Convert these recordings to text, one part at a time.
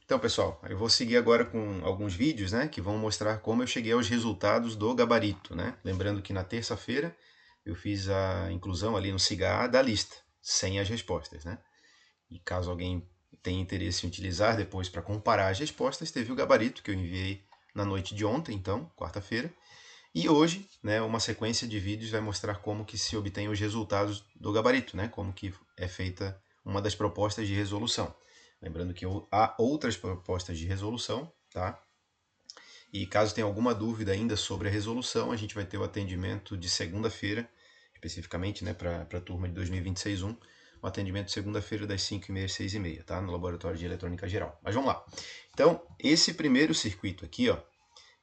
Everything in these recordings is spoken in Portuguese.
Então, pessoal, eu vou seguir agora com alguns vídeos, né, que vão mostrar como eu cheguei aos resultados do gabarito, né? Lembrando que na terça-feira eu fiz a inclusão ali no SIGA da lista, sem as respostas, né? E caso alguém tenha interesse em utilizar depois para comparar as respostas, teve o gabarito que eu enviei na noite de ontem, então, quarta-feira. E hoje, né, uma sequência de vídeos vai mostrar como que se obtém os resultados do gabarito, né? Como que é feita uma das propostas de resolução. Lembrando que há outras propostas de resolução, tá? E caso tenha alguma dúvida ainda sobre a resolução, a gente vai ter o atendimento de segunda-feira, especificamente, né, para a turma de 2026-1, o atendimento de segunda-feira das 5h30 às 6h30, tá? No Laboratório de Eletrônica Geral. Mas vamos lá. Então, esse primeiro circuito aqui, ó,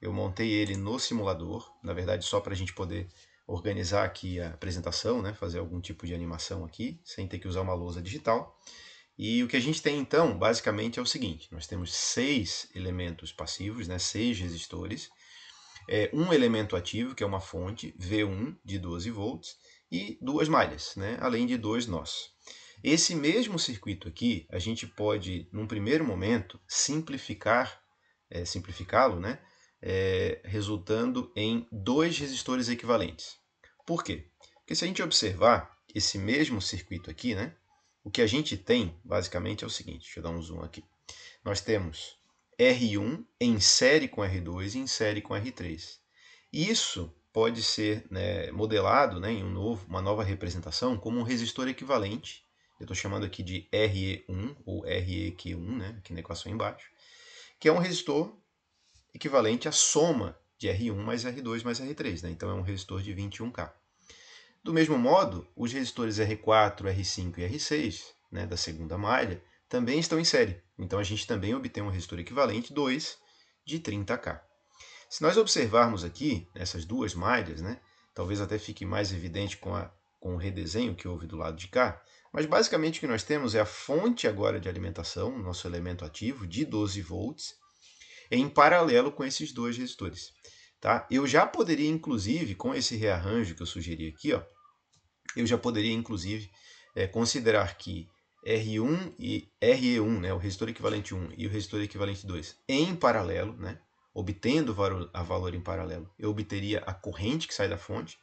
eu montei ele no simulador, na verdade só para a gente poder organizar aqui a apresentação, né, fazer algum tipo de animação aqui, sem ter que usar uma lousa digital. E o que a gente tem então, basicamente, é o seguinte: nós temos 6 elementos passivos, né, 6 resistores, um elemento ativo, que é uma fonte, V1 de 12 volts, e 2 malhas, né, além de 2 nós. Esse mesmo circuito aqui, a gente pode, num primeiro momento, simplificá-lo, né, resultando em 2 resistores equivalentes. Por quê? Porque se a gente observar esse mesmo circuito aqui, né, o que a gente tem, basicamente, é o seguinte. Deixa eu dar um zoom aqui. Nós temos R1 em série com R2 e em série com R3. Isso pode ser, né, modelado, né, em uma nova representação como um resistor equivalente. Eu estou chamando aqui de RE1 ou REQ1, né, aqui na equação embaixo, que é um resistor equivalente à soma de R1 mais R2 mais R3. Né? Então é um resistor de 21K. Do mesmo modo, os resistores R4, R5 e R6, né, da segunda malha, também estão em série. Então a gente também obtém um resistor equivalente 2 de 30K. Se nós observarmos aqui essas duas malhas, né, talvez até fique mais evidente com o redesenho que houve do lado de cá, mas basicamente o que nós temos é a fonte agora de alimentação, nosso elemento ativo, de 12 volts, em paralelo com esses dois resistores. Tá? Eu já poderia, inclusive, com esse rearranjo que eu sugeri aqui, ó, eu já poderia, inclusive, considerar que R1 e RE1, né, o resistor equivalente 1 e o resistor equivalente 2, em paralelo, né, obtendo a valor em paralelo, eu obteria a corrente que sai da fonte,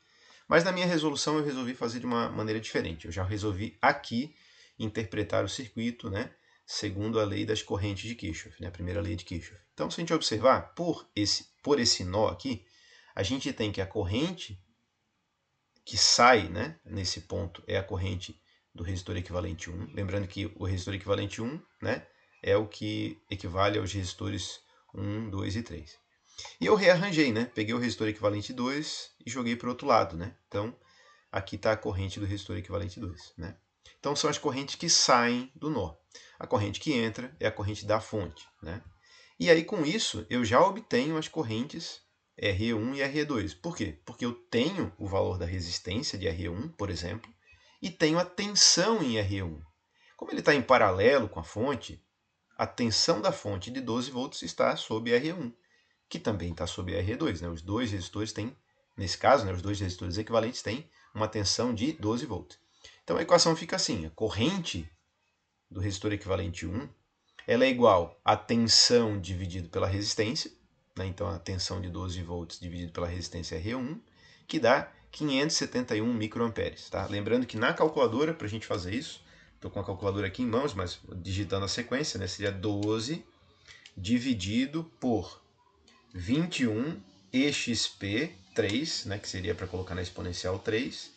mas na minha resolução eu resolvi fazer de uma maneira diferente. Eu já resolvi aqui interpretar o circuito, né, segundo a lei das correntes de Kirchhoff, né, a primeira lei de Kirchhoff. Então, se a gente observar, por esse nó aqui, a gente tem que a corrente que sai, né, nesse ponto é a corrente do resistor equivalente 1. Lembrando que o resistor equivalente 1, né, é o que equivale aos resistores 1, 2 e 3. E eu rearranjei, né? Peguei o resistor equivalente 2 e joguei para o outro lado, né? Então, aqui está a corrente do resistor equivalente 2, né? Então, são as correntes que saem do nó. A corrente que entra é a corrente da fonte, né? E aí, com isso, eu já obtenho as correntes RE1 e RE2. Por quê? Porque eu tenho o valor da resistência de RE1, por exemplo, e tenho a tensão em RE1. Como ele está em paralelo com a fonte, a tensão da fonte de 12 volts está sob RE1, que também está sob RE2. Né? Os dois resistores têm, nesse caso, né, os dois resistores equivalentes têm uma tensão de 12 volts. Então a equação fica assim: a corrente do resistor equivalente 1 ela é igual a tensão dividido pela resistência, né? Então a tensão de 12 volts dividido pela resistência é R1, que dá 571 microamperes. Tá? Lembrando que na calculadora, para a gente fazer isso, estou com a calculadora aqui em mãos, mas digitando a sequência, né, seria 12 dividido por 21 exp3, né, que seria para colocar na exponencial 3.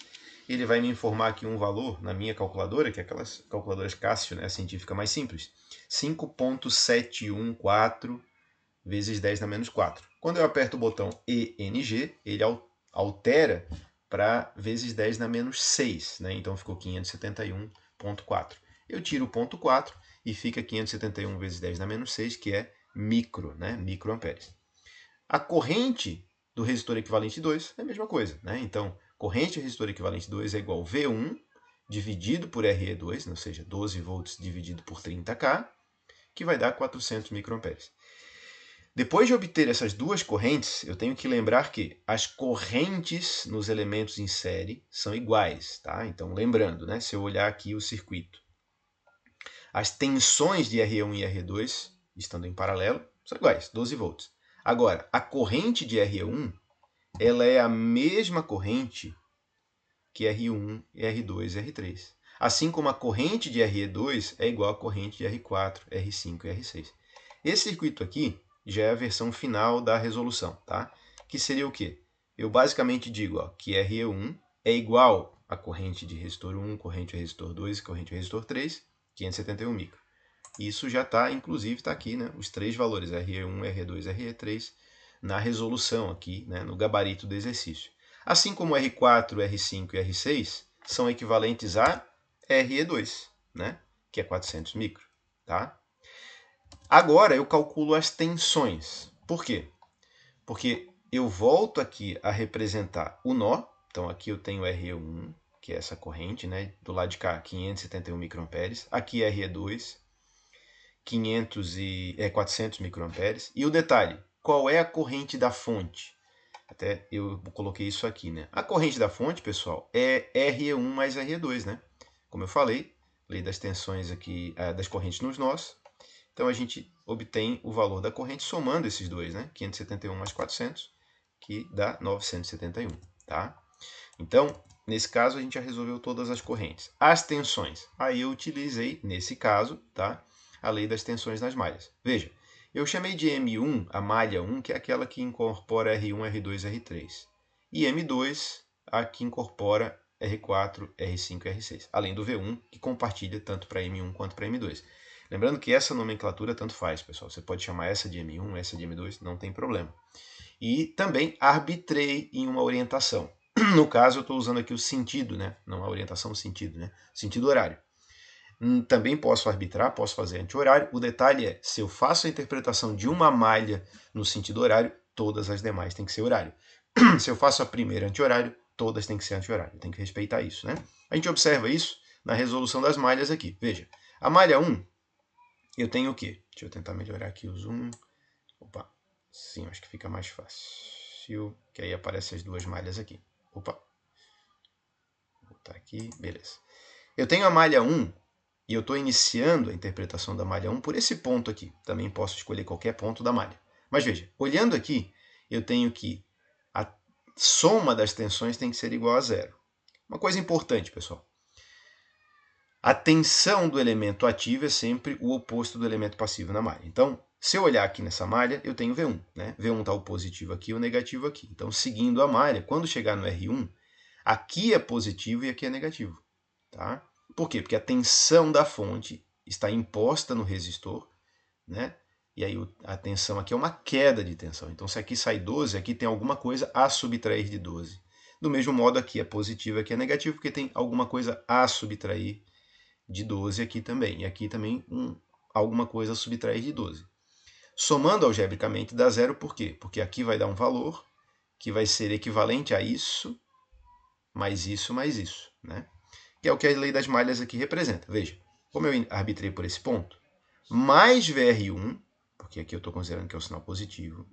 Ele vai me informar aqui um valor na minha calculadora, que é aquelas calculadoras Cássio, né, a científica mais simples, 5.714 vezes 10 na menos 4. Quando eu aperto o botão ENG, ele altera para vezes 10 na menos 6, né? Então ficou 571.4. Eu tiro o ponto 4 e fica 571 vezes 10 na menos 6, que é micro, né? Microamperes. A corrente do resistor equivalente 2 é a mesma coisa, né? Então, corrente do resistor equivalente 2 é igual a V1 dividido por RE2, ou seja, 12 volts dividido por 30K, que vai dar 400 microamperes. Depois de obter essas duas correntes, eu tenho que lembrar que as correntes nos elementos em série são iguais. Tá? Então, lembrando, né, se eu olhar aqui o circuito, as tensões de R1 e R2 estando em paralelo, são iguais, 12 volts. Agora, a corrente de RE1, ela é a mesma corrente que R1, R2 e R3. Assim como a corrente de RE2 é igual à corrente de R4, R5 e R6. Esse circuito aqui já é a versão final da resolução, tá? Que seria o quê? Eu basicamente digo que RE1 é igual à corrente de resistor 1, corrente de resistor 2 e corrente de resistor 3, 571 micro. Isso já está, inclusive, está aqui, né? Os três valores, RE1, RE2 e RE3, na resolução aqui, né? No gabarito do exercício. Assim como R4, R5 e R6 são equivalentes a RE2, né? Que é 400 micro, tá? Agora eu calculo as tensões. Por quê? Porque eu volto aqui a representar o nó. Então aqui eu tenho RE1, que é essa corrente, né? Do lado de cá, 571 microamperes. Aqui RE2, 400 microamperes. E o detalhe, qual é a corrente da fonte? Até eu coloquei isso aqui, né? A corrente da fonte, pessoal, é RE1 mais RE2, né? Como eu falei, lei das tensões aqui, das correntes nos nós. Então a gente obtém o valor da corrente somando esses dois, né? 571 mais 400, que dá 971, tá? Então, nesse caso, a gente já resolveu todas as correntes. As tensões. Aí eu utilizei, nesse caso, tá? A lei das tensões nas malhas. Veja, eu chamei de M1 a malha 1, que é aquela que incorpora R1, R2, R3. E M2, a que incorpora R4, R5 e R6. Além do V1, que compartilha tanto para M1 quanto para M2. Lembrando que essa nomenclatura tanto faz, pessoal. Você pode chamar essa de M1, essa de M2, não tem problema. E também arbitrei em uma orientação. No caso, eu estou usando aqui o sentido, né? Não a orientação, o sentido, né? Sentido horário. Também posso arbitrar, posso fazer anti-horário. O detalhe é, se eu faço a interpretação de uma malha no sentido horário, todas as demais têm que ser horário. Se eu faço a primeira anti-horário, todas têm que ser anti-horário. Tem que respeitar isso, né? A gente observa isso na resolução das malhas aqui. Veja, a malha 1, eu tenho o quê? Deixa eu tentar melhorar aqui o zoom. Opa, sim, acho que fica mais fácil, que aí aparecem as duas malhas aqui. Opa, vou botar aqui, beleza. Eu tenho a malha 1 e eu estou iniciando a interpretação da malha 1 por esse ponto aqui. Também posso escolher qualquer ponto da malha. Mas veja, olhando aqui, eu tenho que a soma das tensões tem que ser igual a zero. Uma coisa importante, pessoal. A tensão do elemento ativo é sempre o oposto do elemento passivo na malha. Então, se eu olhar aqui nessa malha, eu tenho V1. Né? V1 está o positivo aqui e o negativo aqui. Então, seguindo a malha, quando chegar no R1, aqui é positivo e aqui é negativo. Tá? Por quê? Porque a tensão da fonte está imposta no resistor, né? E aí a tensão aqui é uma queda de tensão. Então, se aqui sai 12, aqui tem alguma coisa a subtrair de 12. Do mesmo modo, aqui é positivo e aqui é negativo, porque tem alguma coisa a subtrair de 12 aqui também. E aqui também alguma coisa a subtrair de 12. Somando algebricamente dá zero, por quê? Porque aqui vai dar um valor que vai ser equivalente a isso, mais isso, mais isso, né? Que é o que a lei das malhas aqui representa. Veja, como eu arbitrei por esse ponto, mais VR1, porque aqui eu estou considerando que é o sinal positivo,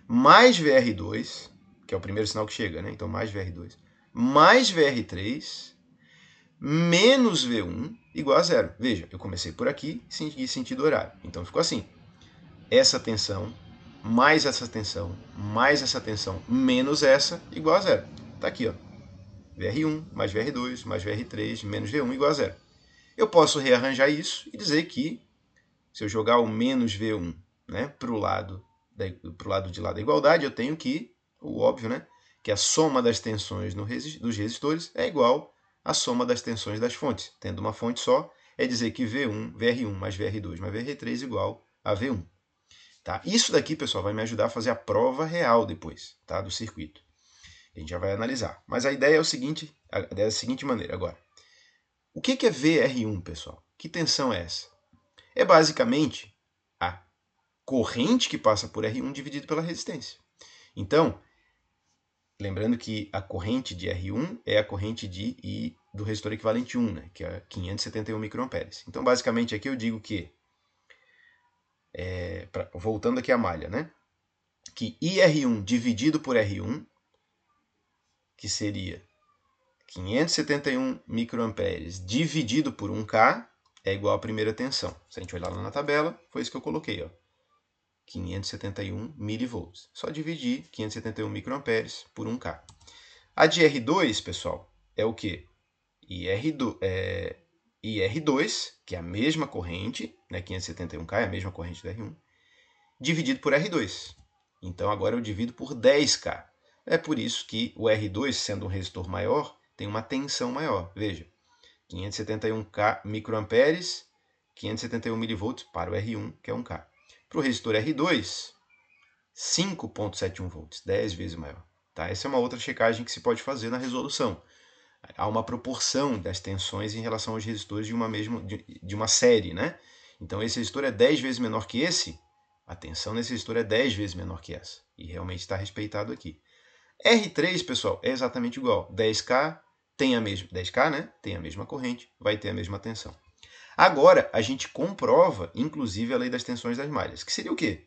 mais VR2, que é o primeiro sinal que chega, né? Então mais VR2, mais VR3, menos V1 igual a zero. Veja, eu comecei por aqui e segui sentido horário. Então ficou assim. Essa tensão, mais essa tensão, mais essa tensão, menos essa, igual a zero. Está aqui, ó. VR1 mais VR2 mais VR3 menos V1 igual a zero. Eu posso rearranjar isso e dizer que, se eu jogar o menos V1, né, para o lado de lá da igualdade, eu tenho que, o óbvio, né, que a soma das tensões dos resistores é igual à soma das tensões das fontes. Tendo uma fonte só, é dizer que VR1 mais VR2 mais VR3 igual a V1. Tá? Isso daqui, pessoal, vai me ajudar a fazer a prova real depois, tá, do circuito. A gente já vai analisar. Mas a ideia é da seguinte maneira agora. O que é VR1, pessoal? Que tensão é essa? É basicamente a corrente que passa por R1 dividido pela resistência. Então, lembrando que a corrente de R1 é a corrente de I do resistor equivalente 1, né, que é 571 microamperes. Então, basicamente, aqui eu digo que, voltando aqui à malha, né, que IR1 dividido por R1, que seria 571 microamperes dividido por 1K, é igual à primeira tensão. Se a gente olhar lá na tabela, foi isso que eu coloquei, ó. 571 milivolts. Só dividir 571 microamperes por 1K. A de R2, pessoal, é o quê? IR2, que é a mesma corrente, né? 571K é a mesma corrente do R1, dividido por R2. Então agora eu divido por 10K. É por isso que o R2, sendo um resistor maior, tem uma tensão maior. Veja, 571K microamperes, 571 milivolts para o R1, que é 1K. Para o resistor R2, 5,71 volts, 10 vezes maior. Tá? Essa é uma outra checagem que se pode fazer na resolução. Há uma proporção das tensões em relação aos resistores de uma série, né? Então esse resistor é 10 vezes menor que esse, a tensão nesse resistor é 10 vezes menor que essa. E realmente está respeitado aqui. R3, pessoal, é exatamente igual. 10K tem a mesma, 10K, né? Tem a mesma corrente, vai ter a mesma tensão. Agora, a gente comprova, inclusive, a lei das tensões das malhas, que seria o quê?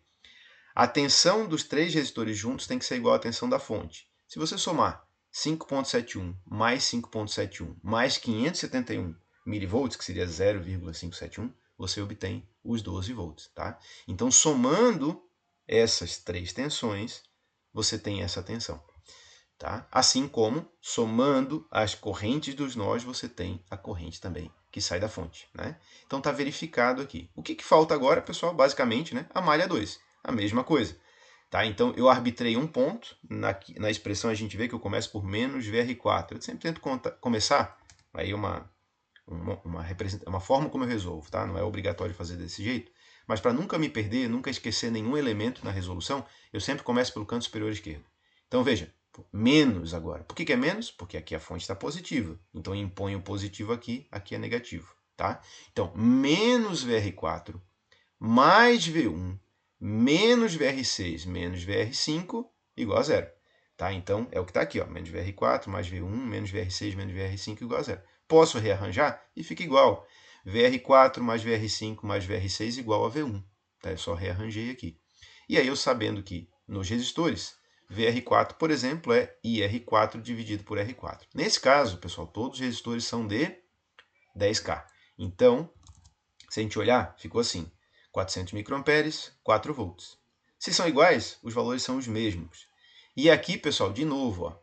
A tensão dos três resistores juntos tem que ser igual à tensão da fonte. Se você somar 5,71 mais 5,71 mais 571 milivolts, que seria 0,571, você obtém os 12 volts. Tá? Então, somando essas três tensões, você tem essa tensão. Tá? Assim como, somando as correntes dos nós, você tem a corrente também que sai da fonte. Né? Então, está verificado aqui. O que falta agora, pessoal? Basicamente, né? A malha 2. A mesma coisa. Tá? Então, eu arbitrei um ponto. Na expressão, a gente vê que eu começo por menos VR4. Eu sempre tento começar. Aí uma forma como eu resolvo. Tá? Não é obrigatório fazer desse jeito. Mas para nunca me perder, nunca esquecer nenhum elemento na resolução, eu sempre começo pelo canto superior esquerdo. Então, veja. Menos agora. Por que é menos? Porque aqui a fonte está positiva. Então, eu imponho positivo aqui, aqui é negativo. Tá? Então, menos VR4 mais V1 menos VR6 menos VR5 igual a zero. Tá? Então, é o que está aqui. Ó, menos VR4 mais V1 menos VR6 menos VR5 igual a zero. Posso rearranjar? E fica igual. VR4 mais VR5 mais VR6 igual a V1. Tá? Eu só rearranjei aqui. E aí, eu sabendo que nos resistores, VR4, por exemplo, é IR4 dividido por R4. Nesse caso, pessoal, todos os resistores são de 10K. Então, se a gente olhar, ficou assim. 400 microamperes, 4 volts. Se são iguais, os valores são os mesmos. E aqui, pessoal, de novo, ó,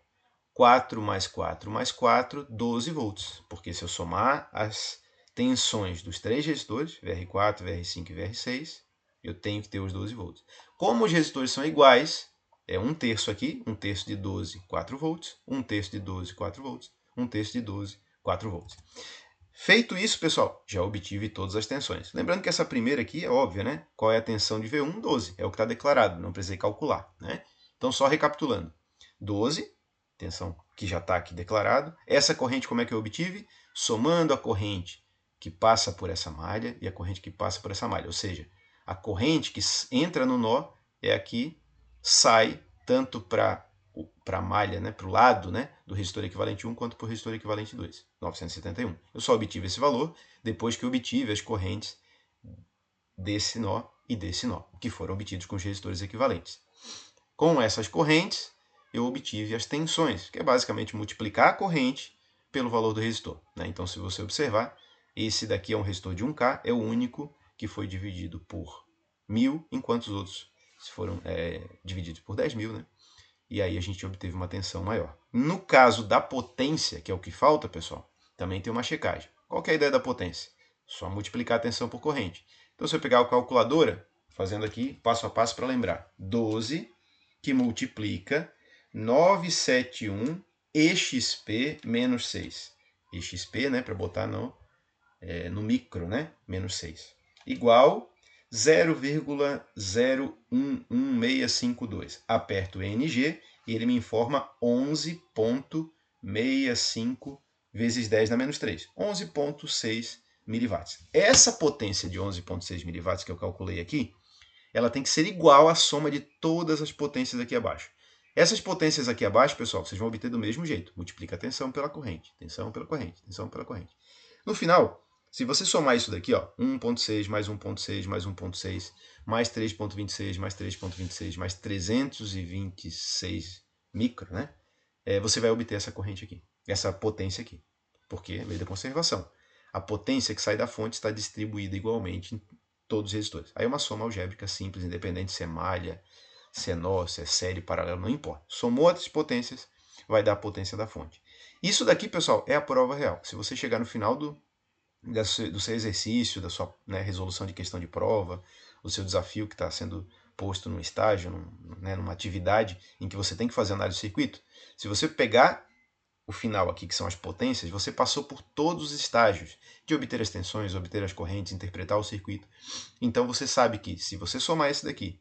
4 mais 4 mais 4, 12 volts. Porque se eu somar as tensões dos três resistores, VR4, VR5 e VR6, eu tenho que ter os 12 volts. Como os resistores são iguais, é 1/3 aqui, 1/3 de 12, 4 volts, 1/3 de 12, 4 volts, 1/3 de 12, 4 volts. Feito isso, pessoal, já obtive todas as tensões. Lembrando que essa primeira aqui é óbvia, né? Qual é a tensão de V1? 12. É o que está declarado, não precisei calcular. Né? Então, só recapitulando. 12, tensão que já está aqui declarado. Essa corrente, como é que eu obtive? Somando a corrente que passa por essa malha e a corrente que passa por essa malha. Ou seja, a corrente que entra no nó é a que sai tanto para a malha, né, para o lado, né, do resistor equivalente 1 quanto para o resistor equivalente 2, 971. Eu só obtive esse valor depois que eu obtive as correntes desse nó e desse nó, que foram obtidos com os resistores equivalentes. Com essas correntes, eu obtive as tensões, que é basicamente multiplicar a corrente pelo valor do resistor. Né? Então, se você observar, esse daqui é um resistor de 1K, é o único que foi dividido por 1.000, enquanto os outros foram divididos por 10.000, né? E aí a gente obteve uma tensão maior. No caso da potência, que é o que falta, pessoal, também tem uma checagem. Qual que é a ideia da potência? Só multiplicar a tensão por corrente. Então, se eu pegar a calculadora, fazendo aqui passo a passo para lembrar, 12 que multiplica 971 EXP menos 6. EXP, né, para botar no micro, né, menos 6. Igual 0,011652. Aperto NG e ele me informa 11,65 vezes 10 na menos 3. 11,6 miliwatts. Essa potência de 11,6 miliwatts que eu calculei aqui, ela tem que ser igual à soma de todas as potências aqui abaixo. Essas potências aqui abaixo, pessoal, vocês vão obter do mesmo jeito. Multiplica a tensão pela corrente, tensão pela corrente, tensão pela corrente. No final, se você somar isso daqui, 1,6 mais 1,6 mais 1,6 mais 3,26 mais 3,26 mais 326 micro, né? Você vai obter essa corrente aqui, essa potência aqui, porque é lei da conservação. a potência que sai da fonte está distribuída igualmente em todos os resistores. Aí é uma soma algébrica simples, independente se é malha, se é nó, se é série, paralelo, não importa. Somou as potências, vai dar a potência da fonte. Isso daqui, pessoal, é a prova real. Se você chegar no final do seu exercício, da sua resolução de questão de prova, o seu desafio que está sendo posto num estágio, numa atividade em que você tem que fazer análise de circuito, se você pegar o final aqui, que são as potências, você passou por todos os estágios de obter as tensões, obter as correntes, interpretar o circuito. Então você sabe que se você somar esse daqui,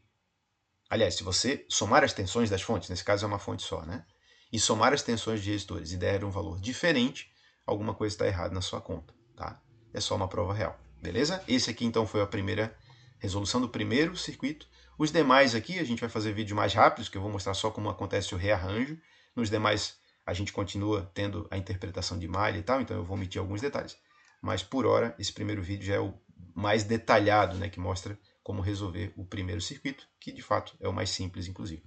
aliás, se você somar as tensões das fontes, nesse caso é uma fonte só, né? E somar as tensões de resistores e der um valor diferente, alguma coisa está errada na sua conta, tá? É só uma prova real, beleza? Esse aqui então foi a primeira resolução do primeiro circuito. Os demais aqui a gente vai fazer vídeos mais rápidos, que eu vou mostrar só como acontece o rearranjo. Nos demais a gente continua tendo a interpretação de malha e tal, então eu vou omitir alguns detalhes. Mas por hora, esse primeiro vídeo já é o mais detalhado, né, que mostra como resolver o primeiro circuito, que de fato é o mais simples, inclusive.